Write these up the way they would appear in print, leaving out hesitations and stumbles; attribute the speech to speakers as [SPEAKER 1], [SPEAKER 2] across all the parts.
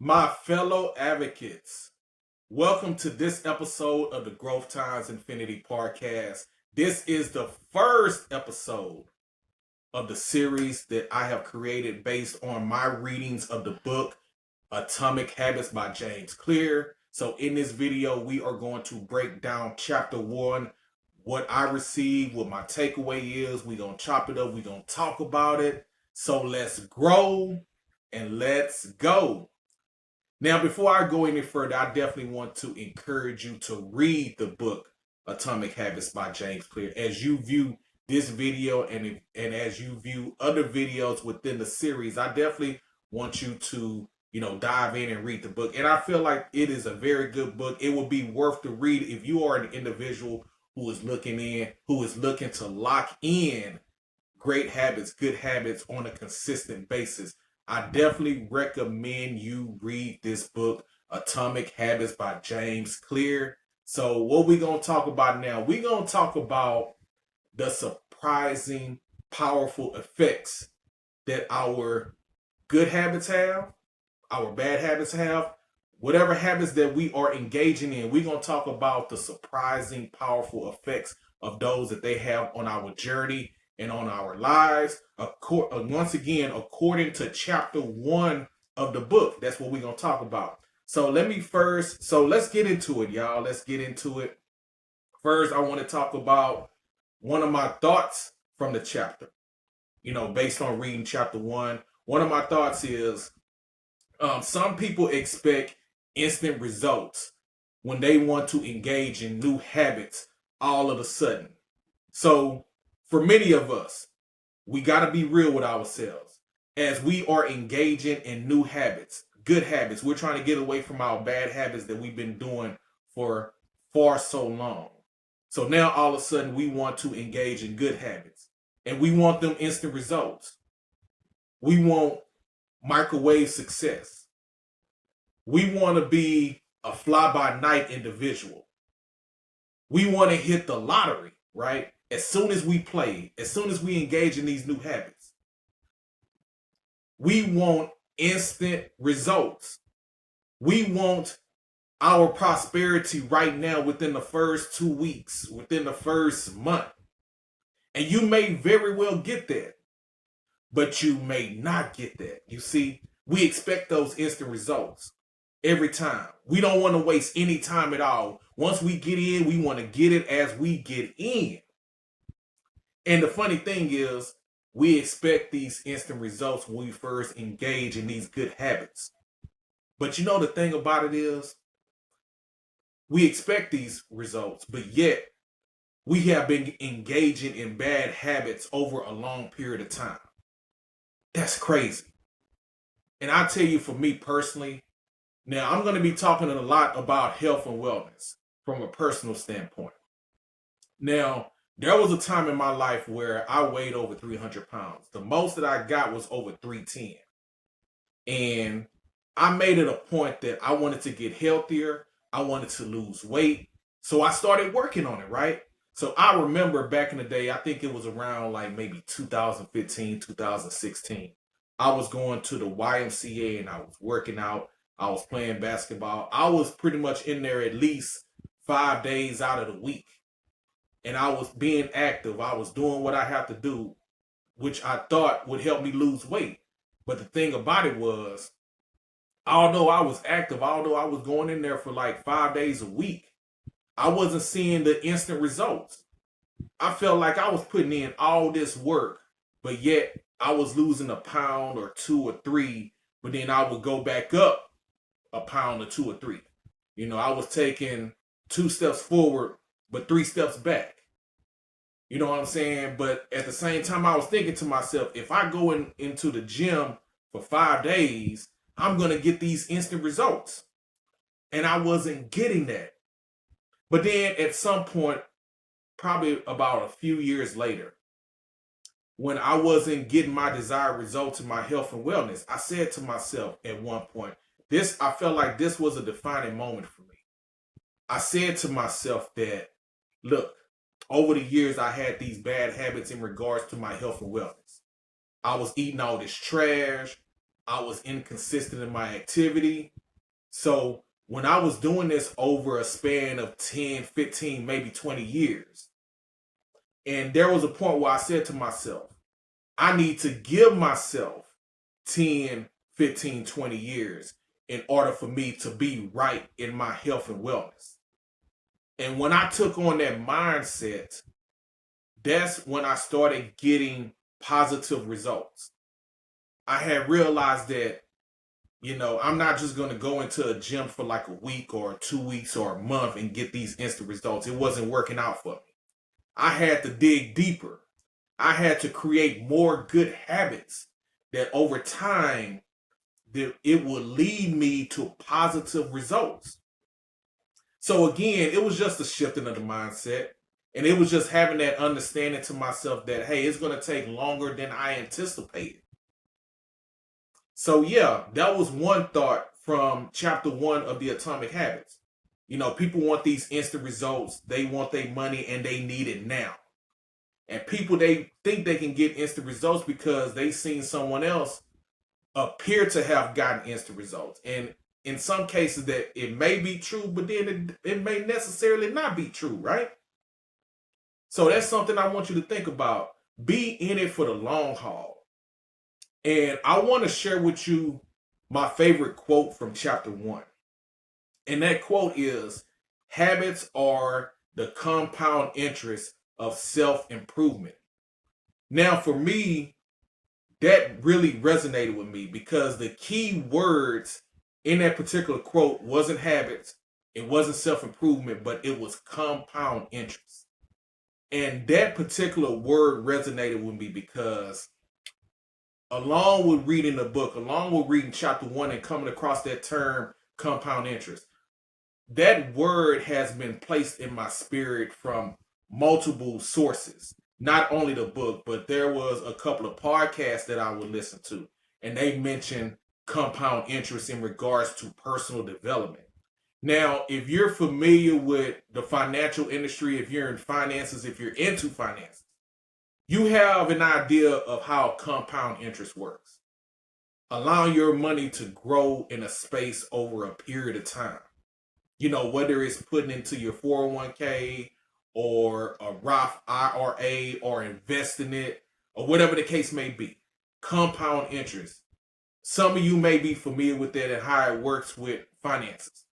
[SPEAKER 1] My fellow advocates, welcome to this episode of the Growth Times Infinity podcast. This is the first episode of the series that I have created based on my readings of the book Atomic Habits by James Clear. So, in this video, we are going to break down chapter one, what I received, what my takeaway is. We're going to chop it up, we're going to talk about it. So, let's grow and let's go. Now, before I go any further, I definitely want to encourage you to read the book Atomic Habits by James Clear. As you view this video and as you view other videos within the series, I definitely want you to, dive in and read the book. And I feel like it is a very good book. It will be worth to read if you are an individual who is looking to lock in great habits, good habits on a consistent basis. I definitely recommend you read this book, Atomic Habits by James Clear. So, what we're going to talk about now, we're going to talk about the surprising, powerful effects that our good habits have, our bad habits have, whatever habits that we are engaging in. We're going to talk about the surprising, powerful effects of those that they have on our journey and on our lives. Once again, according to chapter one of the book, that's what we're going to talk about. So let's get into it, y'all. Let's get into it. First, I want to talk about one of my thoughts from the chapter. Based on reading chapter one, one of my thoughts is some people expect instant results when they want to engage in new habits all of a sudden. So, for many of us, we got to be real with ourselves. As we are engaging in new habits, good habits, we're trying to get away from our bad habits that we've been doing for far so long. So now all of a sudden we want to engage in good habits and we want them instant results. We want microwave success. We want to be a fly by night individual. We want to hit the lottery, right? As soon as we play, as soon as we engage in these new habits, we want instant results. We want our prosperity right now within the first 2 weeks, within the first month. And you may very well get that, but you may not get that. You see, we expect those instant results every time. We don't want to waste any time at all. Once we get in, we want to get it as we get in. And the funny thing is, we expect these instant results when we first engage in these good habits. But the thing about it is, we expect these results, but yet we have been engaging in bad habits over a long period of time. That's crazy. And I tell you, for me personally, now I'm going to be talking a lot about health and wellness from a personal standpoint. Now, there was a time in my life where I weighed over 300 pounds. The most that I got was over 310. And I made it a point that I wanted to get healthier. I wanted to lose weight. So I started working on it, right? So I remember back in the day, I think it was around like maybe 2015, 2016. I was going to the YMCA and I was working out. I was playing basketball. I was pretty much in there at least 5 days out of the week. And I was being active. I was doing what I have to do, which I thought would help me lose weight. But the thing about it was, although I was active, although I was going in there for like 5 days a week, I wasn't seeing the instant results. I felt like I was putting in all this work, but yet I was losing a pound or two or three, but then I would go back up a pound or two or three. I was taking 2 steps forward, but 3 steps back. You know what I'm saying? But at the same time, I was thinking to myself, if I go into the gym for 5 days, I'm going to get these instant results. And I wasn't getting that. But then at some point, probably about a few years later, when I wasn't getting my desired results in my health and wellness, I said to myself at one point, I felt like this was a defining moment for me. I said to myself that, look, over the years, I had these bad habits in regards to my health and wellness. I was eating all this trash. I was inconsistent in my activity. So when I was doing this over a span of 10, 15, maybe 20 years, and there was a point where I said to myself, I need to give myself 10, 15, 20 years in order for me to be right in my health and wellness. And when I took on that mindset, that's when I started getting positive results. I had realized that, I'm not just going to go into a gym for like a week or 2 weeks or a month and get these instant results. It wasn't working out for me. I had to dig deeper. I had to create more good habits that over time that it would lead me to positive results. So again, it was just a shifting of the mindset. And it was just having that understanding to myself that, hey, it's going to take longer than I anticipated. So yeah, that was one thought from chapter 1 of the Atomic Habits. People want these instant results. They want their money and they need it now. And people, they think they can get instant results because they seen someone else appear to have gotten instant results. And in some cases that it may be true, but then it may necessarily not be true, right? So that's something I want you to think about. Be in it for the long haul. And I want to share with you my favorite quote from chapter 1. And that quote is, habits are the compound interest of self-improvement. Now, for me, that really resonated with me because the key words in that particular quote wasn't habits, it wasn't self-improvement, but it was compound interest. And that particular word resonated with me because along with reading the book, along with reading chapter 1 and coming across that term compound interest, that word has been placed in my spirit from multiple sources. Not only the book, but there was a couple of podcasts that I would listen to, and they mentioned compound interest in regards to personal development. Now, if you're familiar with the financial industry, if you're in finances, if you're into finances, you have an idea of how compound interest works. Allowing your money to grow in a space over a period of time. Whether it's putting into your 401k or a Roth IRA or investing it or whatever the case may be. Compound interest. Some of you may be familiar with that and how it works with finances.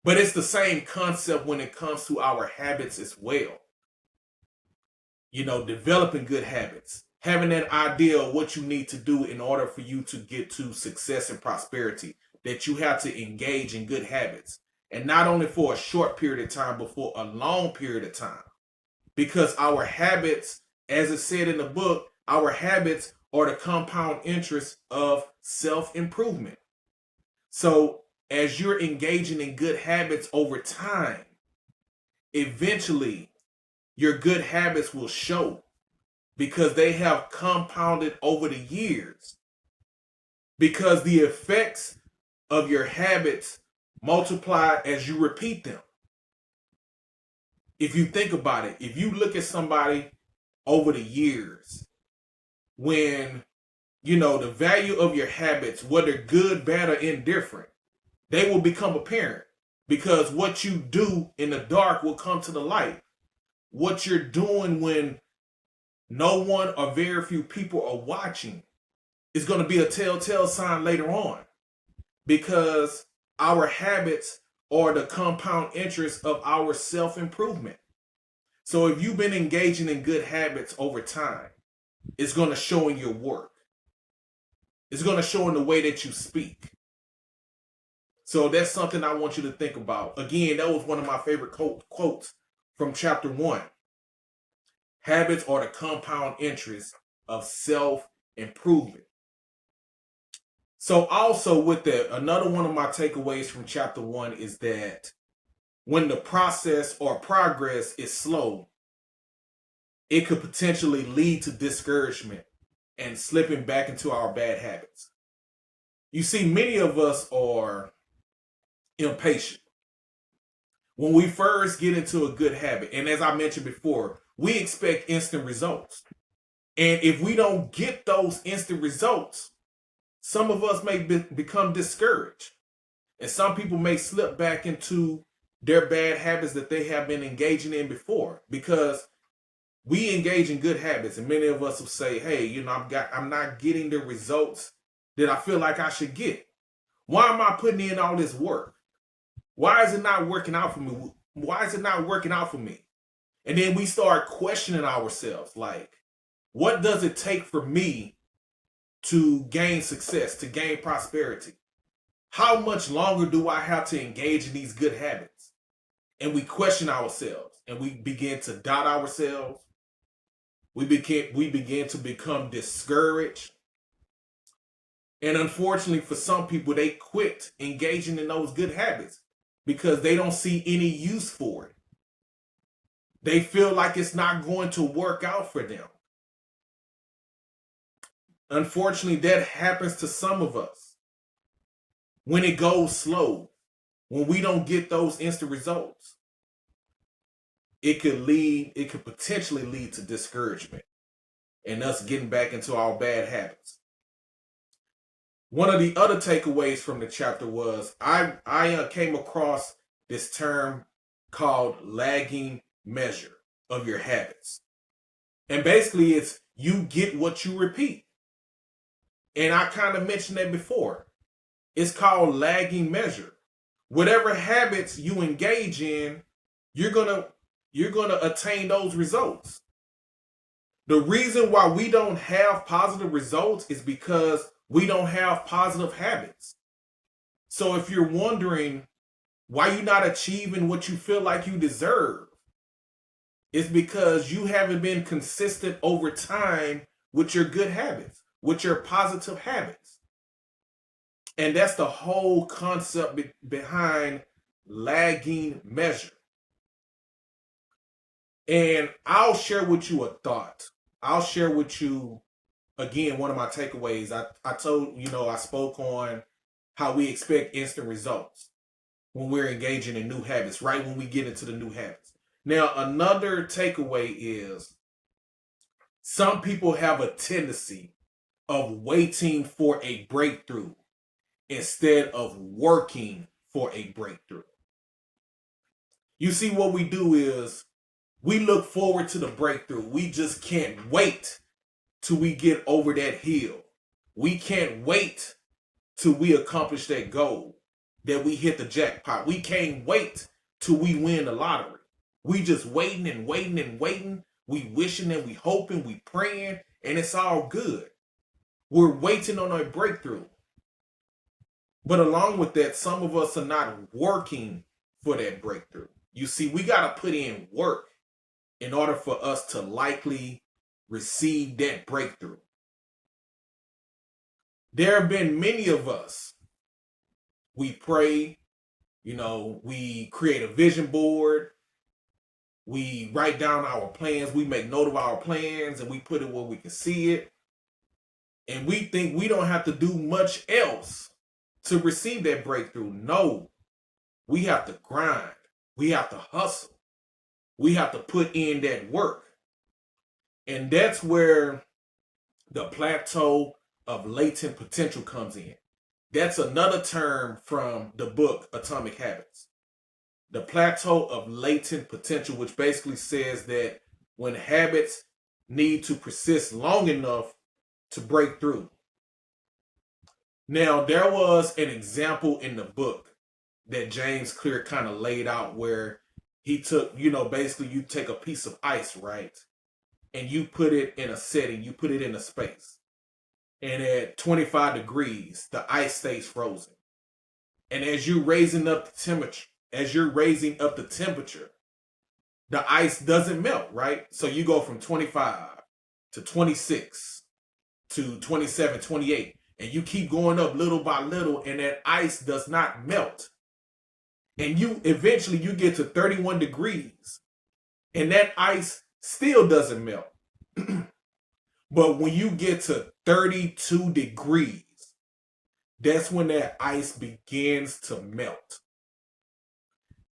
[SPEAKER 1] But it's the same concept when it comes to our habits as well. Developing good habits. Having that idea of what you need to do in order for you to get to success and prosperity. That you have to engage in good habits. And not only for a short period of time, but for a long period of time. Because our habits, as it said in the book, our habits are the compound interest of self-improvement. So as you're engaging in good habits over time, eventually your good habits will show because they have compounded over the years. Because the effects of your habits multiply as you repeat them. If you think about it, if you look at somebody over the years, when, the value of your habits, whether good, bad, or indifferent, they will become apparent because what you do in the dark will come to the light. What you're doing when no one or very few people are watching is going to be a telltale sign later on because our habits are the compound interest of our self-improvement. So if you've been engaging in good habits over time, it's going to show in your work. It's going to show in the way that you speak. So that's something I want you to think about. Again, that was one of my favorite quotes from chapter 1. Habits are the compound interest of self-improvement. So also with that, another one of my takeaways from chapter 1 is that when the process or progress is slow, it could potentially lead to discouragement and slipping back into our bad habits. You see, many of us are impatient. When we first get into a good habit, and as I mentioned before, we expect instant results. And if we don't get those instant results, some of us may become discouraged. And some people may slip back into their bad habits that they have been engaging in before, because we engage in good habits, and many of us will say, hey, I'm not getting the results that I feel like I should get. Why am I putting in all this work? Why is it not working out for me? Why is it not working out for me? And then we start questioning ourselves, like, what does it take for me to gain success, to gain prosperity? How much longer do I have to engage in these good habits? And we question ourselves, and we begin to doubt ourselves. We begin to become discouraged. And unfortunately for some people, they quit engaging in those good habits because they don't see any use for it. They feel like it's not going to work out for them. Unfortunately, that happens to some of us. When it goes slow, when we don't get those instant results, it could potentially lead to discouragement and us getting back into our bad habits. One of the other takeaways from the chapter was I came across this term called lagging measure of your habits. And basically it's you get what you repeat. And I kind of mentioned that before. It's called lagging measure. Whatever habits you engage in, you're gonna attain those results. The reason why we don't have positive results is because we don't have positive habits. So if you're wondering why you're not achieving what you feel like you deserve, it's because you haven't been consistent over time with your good habits, with your positive habits. And that's the whole concept behind lagging measure. And I'll share with you a thought. I'll share with you, again, one of my takeaways. I told, I spoke on how we expect instant results when we're engaging in new habits, right when we get into the new habits. Now, another takeaway is some people have a tendency of waiting for a breakthrough instead of working for a breakthrough. You see, what we do is we look forward to the breakthrough. We just can't wait till we get over that hill. We can't wait till we accomplish that goal, that we hit the jackpot. We can't wait till we win the lottery. We just waiting and waiting and waiting. We wishing and we hoping, we praying, and it's all good. We're waiting on a breakthrough. But along with that, some of us are not working for that breakthrough. You see, we got to put in work in order for us to likely receive that breakthrough. There have been many of us, we pray, we create a vision board, we write down our plans, we make note of our plans, and we put it where we can see it. And we think we don't have to do much else to receive that breakthrough. No, we have to grind. We have to hustle. We have to put in that work. And that's where the plateau of latent potential comes in. That's another term from the book, Atomic Habits. The plateau of latent potential, which basically says that when habits need to persist long enough to break through. Now, there was an example in the book that James Clear kind of laid out where he took, basically you take a piece of ice, right? And you put it in a setting, you put it in a space. And at 25 degrees, the ice stays frozen. And as you're raising up the temperature, the ice doesn't melt, right? So you go from 25 to 26 to 27, 28, and you keep going up little by little, and that ice does not melt. And you eventually get to 31 degrees, and that ice still doesn't melt. But when you get to 32 degrees, that's when that ice begins to melt.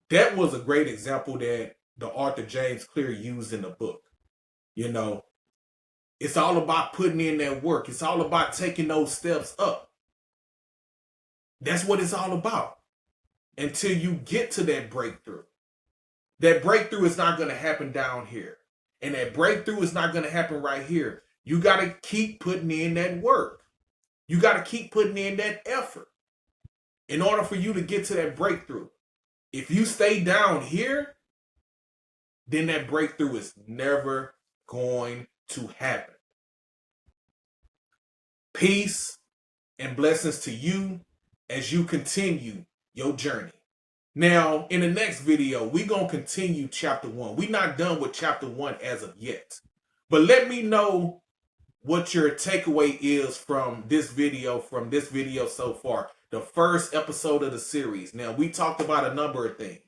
[SPEAKER 1] That was a great example that the author James Clear used in the book. It's all about putting in that work. It's all about taking those steps up. That's what it's all about. Until you get to that breakthrough. That breakthrough is not going to happen down here. And that breakthrough is not going to happen right here. You got to keep putting in that work. You got to keep putting in that effort in order for you to get to that breakthrough. If you stay down here, then that breakthrough is never going to happen. Peace and blessings to you as you continue your journey. Now, in the next video, we're going to continue chapter 1. We're not done with chapter 1 as of yet. But let me know what your takeaway is from this video so far. The first episode of the series. Now, we talked about a number of things.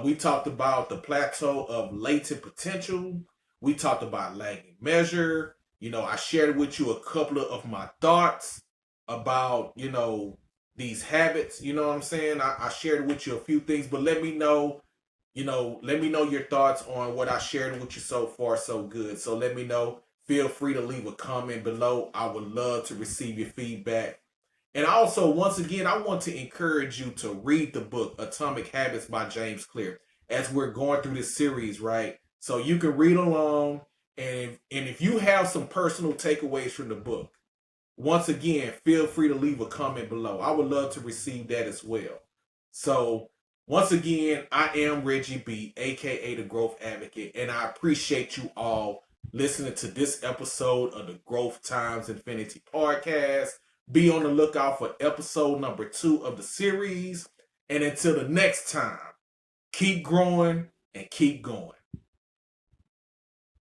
[SPEAKER 1] We talked about the plateau of latent potential. We talked about lagging measure. I shared with you a couple of my thoughts about, these habits. You know what I'm saying? I shared with you a few things, but let me know your thoughts on what I shared with you so far, so good. So let me know. Feel free to leave a comment below. I would love to receive your feedback. And also, once again, I want to encourage you to read the book, Atomic Habits by James Clear, as we're going through this series, right? So you can read along. And if you have some personal takeaways from the book, once again, feel free to leave a comment below. I would love to receive that as well. So, once again, I am Reggie B, aka the Growth Advocate, and I appreciate you all listening to this episode of the Growth Times Infinity podcast. Be on the lookout for episode number 2 of the series. And until the next time, keep growing and keep going.